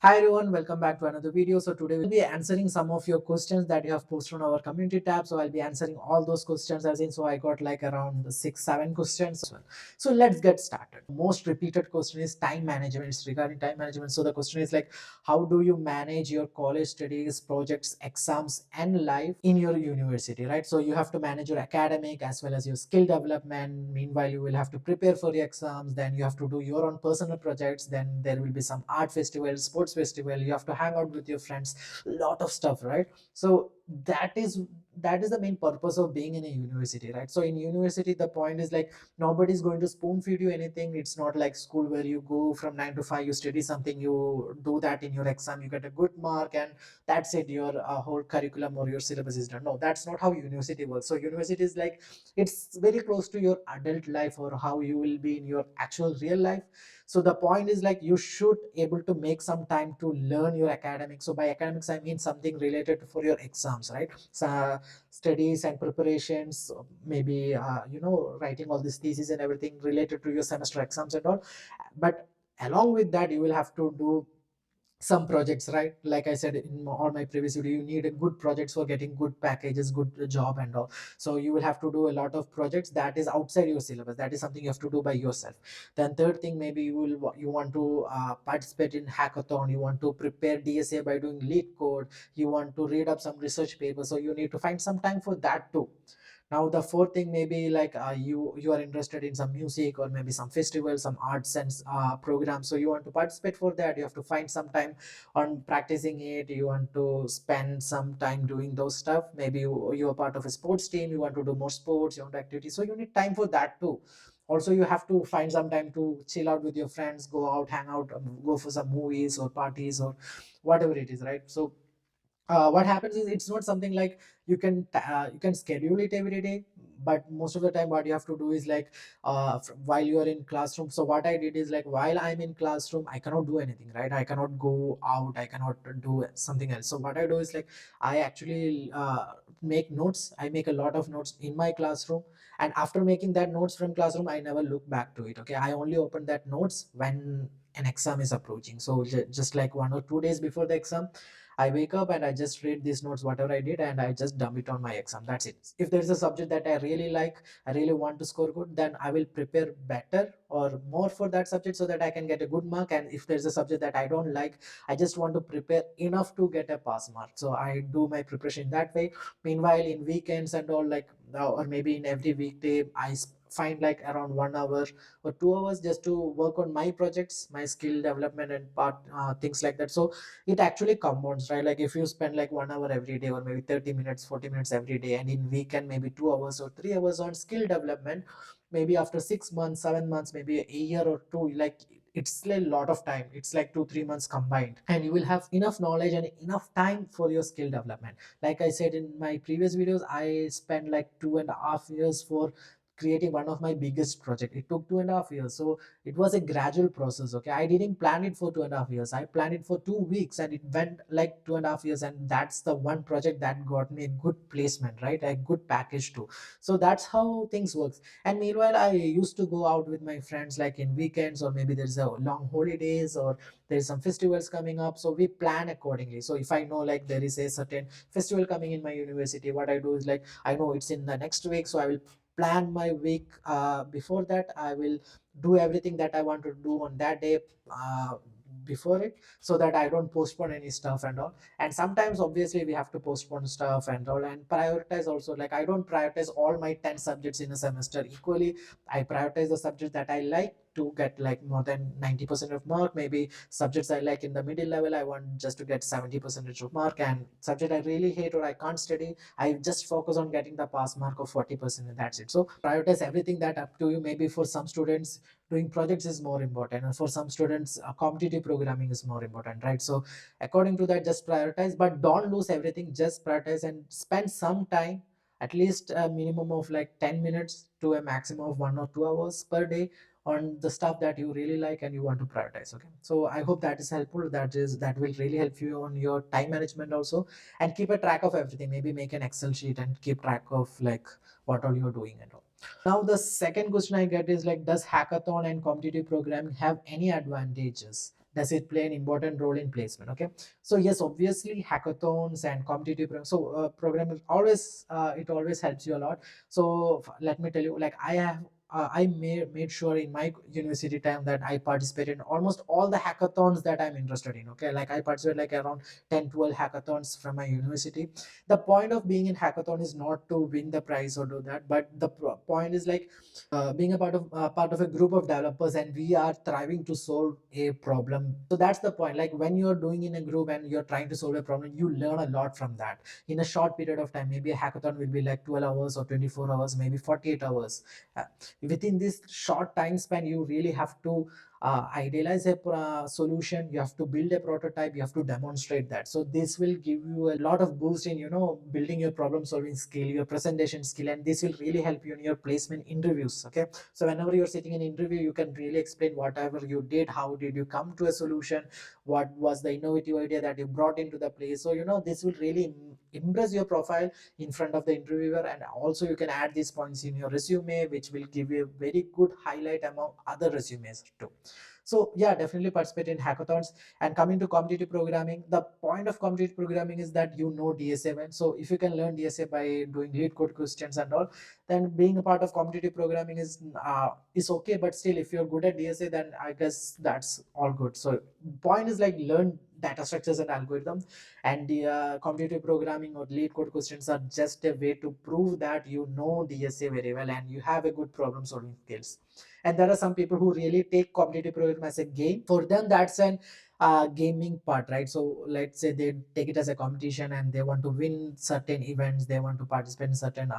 Hi everyone, welcome back to another video. So today we'll be answering some of your questions that you have posted on our community tab. So I'll be answering all those questions as in. So I got like around 6, 7 questions. So let's get started. Most repeated question is time management. It's regarding time management. So the question is like, how do you manage your college studies, projects, exams, and life in your university, right? So you have to manage your academic as well as your skill development. Meanwhile, you will have to prepare for your exams. Then you have to do your own personal projects. Then there will be some art festival, sports festival. You have to hang out with your friends. Lot of stuff, right? So that is the main purpose of being in a university, right? So in university, the point is like nobody's going to spoon feed you anything. It's not like school where you go from 9 to 5, you study something, you do that in your exam, you get a good mark, and that's it, your whole curriculum or your syllabus is done. No, that's not how university works. So university is like, it's very close to your adult life or how you will be in your actual real life. So the point is like, you should able to make some time to learn your academics. So by academics I mean something related for your exams, right? So studies and preparations, maybe writing all this thesis and everything related to your semester exams and all. But along with that, you will have to do some projects, right? Like I said in all my previous video, you need a good projects for getting good packages, good job and all. So you will have to do a lot of projects that is outside your syllabus. That is something you have to do by yourself. Then third thing, maybe you want to participate in hackathon, you want to prepare DSA by doing lead code, you want to read up some research papers, so you need to find some time for that too. Now the fourth thing, maybe like you are interested in some music or maybe some festival, some arts and programs, so you want to participate for that. You have to find some time on practicing it. You want to spend some time doing those stuff. Maybe you are part of a sports team, you want to do more sports, you want activities, so you need time for that too. Also you have to find some time to chill out with your friends, go out, hang out, go for some movies or parties or whatever it is, right? So what happens is, it's not something like you can schedule it every day, but most of the time what you have to do is like while you are in classroom. So what I did is like, while I'm in classroom I cannot do anything, right? I cannot go out, I cannot do something else. So what I do is like, I actually make notes. I make a lot of notes in my classroom, and after making that notes from classroom, I never look back to it. Okay, I only open that notes when an exam is approaching. So just like 1 or 2 days before the exam, I wake up and I just read these notes, whatever I did, and I just dump it on my exam. That's it. If there's a subject that I really like, I really want to score good, then I will prepare better or more for that subject so that I can get a good mark. And if there's a subject that I don't like, I just want to prepare enough to get a pass mark. So I do my preparation that way. Meanwhile, in weekends and all, like or maybe in every weekday, I find like around 1 hour or 2 hours just to work on my projects, my skill development and part things like that. So it actually compounds, right? Like if you spend like 1 hour every day or maybe 30 minutes, 40 minutes every day, and in weekend maybe 2 hours or 3 hours on skill development, maybe after 6 months, 7 months, maybe a year or two, like it's a lot of time. It's like 2, 3 months combined, and you will have enough knowledge and enough time for your skill development. Like I said in my previous videos, I spent like 2.5 years for creating one of my biggest project. It took 2.5 years. So it was a gradual process. Okay, I didn't plan it for 2.5 years. I planned it for 2 weeks, and it went like 2.5 years. And that's the one project that got me a good placement, right? A good package too. So that's how things works. And meanwhile, I used to go out with my friends like in weekends, or maybe there's a long holidays, or there's some festivals coming up. So we plan accordingly. So if I know like there is a certain festival coming in my university, what I do is like, I know it's in the next week, so I will plan my week before that. I will do everything that I want to do on that day before it, so that I don't postpone any stuff and all. And sometimes obviously we have to postpone stuff and all, and prioritize also. Like I don't prioritize all my 10 subjects in a semester equally. I prioritize the subjects that I like to get like more than 90% of mark. Maybe subjects I like in the middle level, I want just to get 70% of mark. And subject I really hate or I can't study, I just focus on getting the pass mark of 40%, and that's it. So prioritize everything that up to you. Maybe for some students, doing projects is more important, and for some students competitive programming is more important, right? So according to that, just prioritize, but don't lose everything. Just prioritize and spend some time, at least a minimum of like 10 minutes to a maximum of 1 or 2 hours per day, on the stuff that you really like and you want to prioritize. Okay, so I hope that is helpful. That will really help you on your time management also. And keep a track of everything. Maybe make an Excel sheet and keep track of like what all you're doing and all. Now the second question I get is like, does hackathon and competitive programming have any advantages? does it play an important role in placement? Okay, so yes, obviously hackathons and competitive programming always it always helps you a lot. So let me tell you, like I made sure in my university time that I participated in almost all the hackathons that I'm interested in. Okay, like I participated like around 10-12 hackathons from my university. The point of being in hackathon is not to win the prize or do that, but the point is like being a part of a group of developers, and we are trying to solve a problem. So that's the point. Like when you're doing in a group and you're trying to solve a problem, you learn a lot from that in a short period of time. Maybe a hackathon will be like 12 hours or 24 hours, maybe 48 hours. Within this short time span, you really have to idealize a solution, you have to build a prototype, you have to demonstrate that. So this will give you a lot of boost in building your problem solving skill, your presentation skill, and this will really help you in your placement interviews. Okay, so whenever you're sitting in interview, you can really explain whatever you did, how did you come to a solution, what was the innovative idea that you brought into the place. So this will really impress your profile in front of the interviewer, and also you can add these points in your resume, which will give you a very good highlight among other resumes too. So yeah, definitely participate in hackathons. And coming to competitive programming, the point of competitive programming is that DSA well. So if you can learn DSA by doing lead code questions and all, then being a part of competitive programming is okay. But still, if you're good at DSA, then I guess that's all good. So point is like learn data structures and algorithms, and the competitive programming or lead code questions are just a way to prove that DSA very well and you have a good problem solving skills. And there are some people who really take competitive program as a game. For them, that's an gaming part, right? So let's say they take it as a competition and they want to win certain events, they want to participate in certain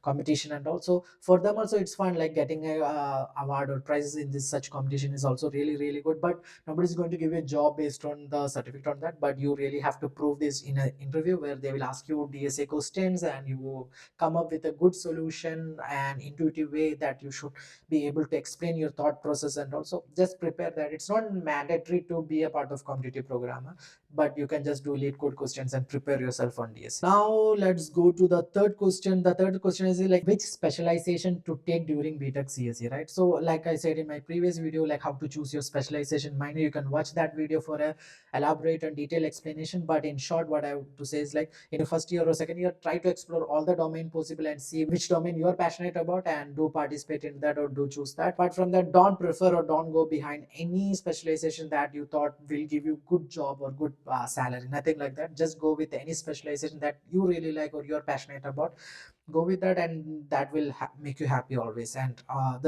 competition, and also for them also it's fun, like getting a award or prizes in this such competition is also really really good. But nobody's going to give you a job based on the certificate on that, but you really have to prove this in an interview where they will ask you DSA questions and you come up with a good solution and intuitive way that you should be able to explain your thought process. And also just prepare that it's not mandatory to be a part of competitive programmer, but you can just do lead code questions and prepare yourself on DSA. Now let's go to the third question. The third question is like which specialization to take during BTech CSE, right? So like I said in my previous video, like how to choose your specialization minor, you can watch that video for a elaborate and detailed explanation. But in short, what I have to say is like in your first year or second year, try to explore all the domain possible and see which domain you are passionate about and do participate in that or do choose that. Apart from that, don't prefer or don't go behind any specialization that you thought will give you good job or good salary, nothing like that. Just go with any specialization that you really like or you're passionate about. Go with that, and that will make you happy always. And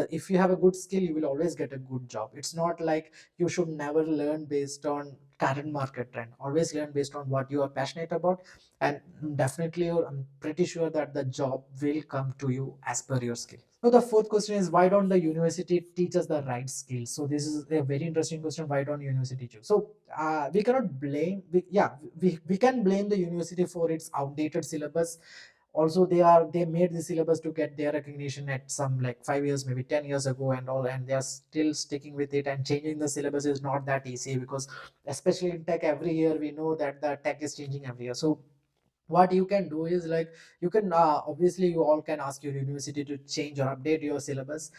if you have a good skill, you will always get a good job. It's not like you should never learn based on current market trend. Always learn based on what you are passionate about, and definitely I'm pretty sure that the job will come to you as per your skill. So the fourth question is, why don't the university teach us the right skills? So this is a very interesting question. Why don't university teach you? So we cannot blame, we can blame the university for its outdated syllabus. Also they made the syllabus to get their recognition at some like 5 years, maybe 10 years ago and all, and they are still sticking with it. And changing the syllabus is not that easy, because especially in tech, every year we know that the tech is changing every year. So what you can do is like you can obviously you all can ask your university to change or update your syllabus.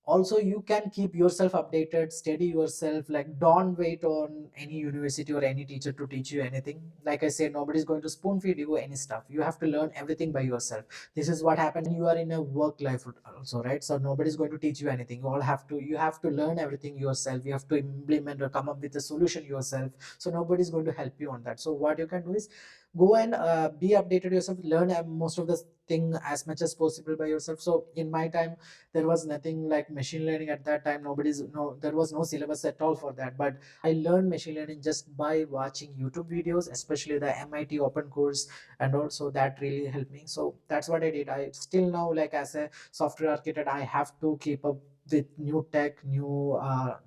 Also you can keep yourself updated, steady yourself, like don't wait on any university or any teacher to teach you anything. Like I said, nobody's going to spoon feed you any stuff. You have to learn everything by yourself. This is what happens when you are in a work life also, right? So nobody's going to teach you anything. You have to learn everything yourself. You have to implement or come up with a solution yourself. So nobody's going to help you on that. So what you can do is go and be updated yourself, learn most of the thing as much as possible by yourself. So in my time, there was nothing like machine learning at that time. There was no syllabus at all for that. But I learned machine learning just by watching YouTube videos, especially the MIT open course, and also that really helped me. So that's what I did. I still now, like as a software architect, I have to keep up with new tech, new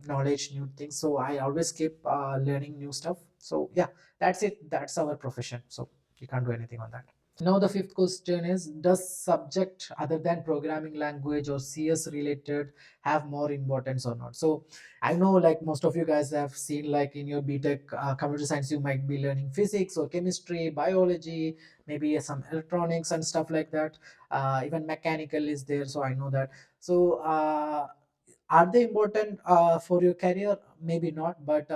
knowledge, new things. So I always keep learning new stuff. So yeah, that's it. That's our profession. So you can't do anything on that. Now the fifth question is, does subject other than programming language or CS related have more importance or not? So I know like most of you guys have seen like in your BTech computer science, you might be learning physics or chemistry, biology, maybe some electronics and stuff like that. Even mechanical is there. So I know that. So Are they important for your career? Maybe not, but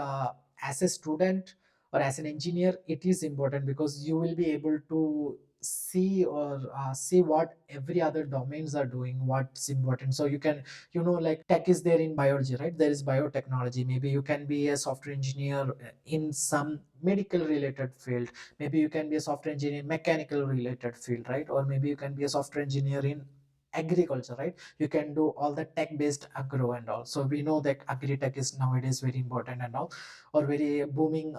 as a student or as an engineer, it is important because you will be able to see or see what every other domains are doing, what's important. So you can, like tech is there in biology, right? There is biotechnology. Maybe you can be a software engineer in some medical related field. Maybe you can be a software engineer in mechanical related field, right? Or maybe you can be a software engineer in agriculture, right? You can do all the tech based agro and all. So we know that agri tech is nowadays very important and all, or very booming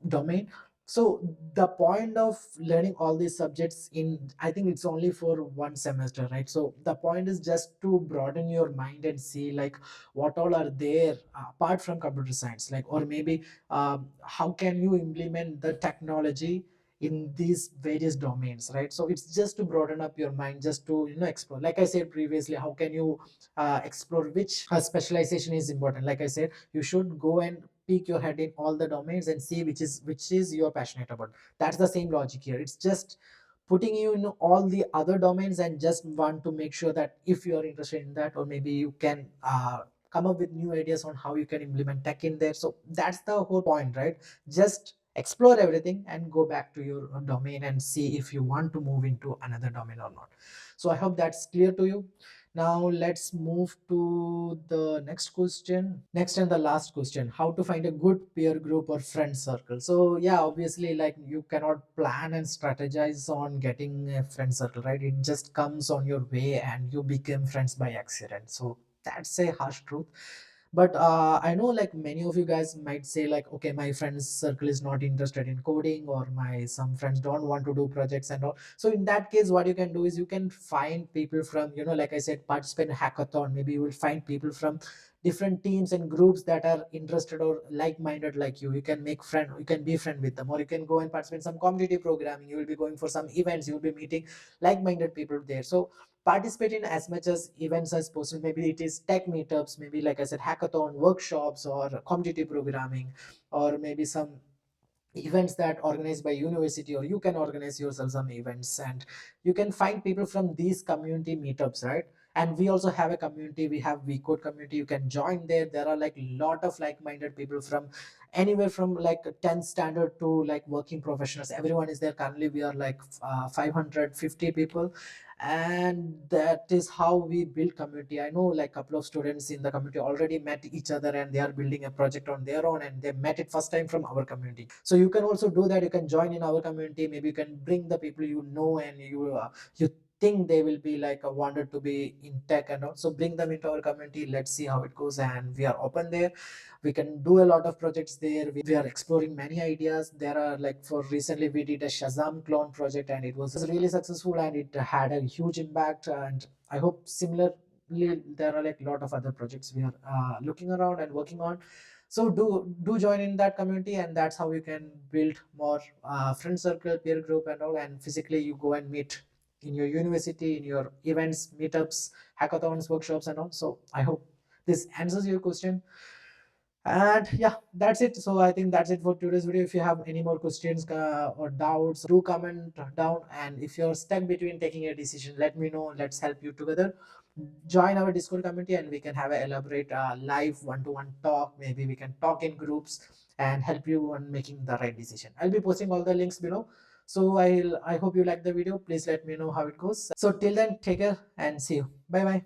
domain. So the point of learning all these subjects in, I think it's only for one semester, right? So the point is just to broaden your mind and see like what all are there apart from computer science, like, or maybe how can you implement the technology in these various domains, right? So it's just to broaden up your mind, just to explore. Like I said previously, how can you explore which specialization is important? Like I said, you should go and peek your head in all the domains and see which is you're passionate about. That's the same logic here. It's just putting you in all the other domains and just want to make sure that if you are interested in that, or maybe you can come up with new ideas on how you can implement tech in there. So that's the whole point, right? Just explore everything and go back to your domain and see if you want to move into another domain or not. So I hope that's clear to you. Now let's move to the next question. Next and the last question: how to find a good peer group or friend circle? So yeah, obviously, like, you cannot plan and strategize on getting a friend circle, right? It just comes on your way and you become friends by accident. So that's a harsh truth. But I know, like, many of you guys might say like, okay, my friends circle is not interested in coding, or my some friends don't want to do projects and all. So in that case, what you can do is you can find people from, like I said, participate in hackathon. Maybe you will find people from different teams and groups that are interested or like-minded like you. You can make friend, you can be friend with them, or you can go and participate in some community programming. You will be going for some events, you will be meeting like-minded people there. So participate in as much as events as possible. Maybe it is tech meetups, maybe like I said, hackathon workshops, or community programming, or maybe some events that organized by university, or you can organize yourself some events, and you can find people from these community meetups, right? And we also have a community. We have we code community. You can join there. There are like lot of like-minded people from anywhere from like 10th standard to like working professionals. Everyone is there. Currently we are like 550 people, and that is how we build community. I know like couple of students in the community already met each other, and they are building a project on their own, and they met it first time from our community. So you can also do that. You can join in our community. Maybe you can bring the people and you think they will be like a wanted to be in tech, and also bring them into our community. Let's see how it goes, and we are open there. We can do a lot of projects there. We are exploring many ideas. There are like, for recently we did a Shazam clone project, and it was really successful, and it had a huge impact. And I hope similarly there are like a lot of other projects we are looking around and working on. So do join in that community, and that's how you can build more friend circle, peer group and all. And physically you go and meet in your university, in your events, meetups, hackathons, workshops and all. So I hope this answers your question. And yeah, that's it. So I think that's it for today's video. If you have any more questions or doubts, do comment down. And if you're stuck between taking a decision, let me know. Let's help you together. Join our Discord community, and we can have an elaborate live one-to-one talk. Maybe we can talk in groups and help you on making the right decision. I'll be posting all the links below. So I hope you like the video. Please let me know how it goes. So till then, take care and see you. Bye bye.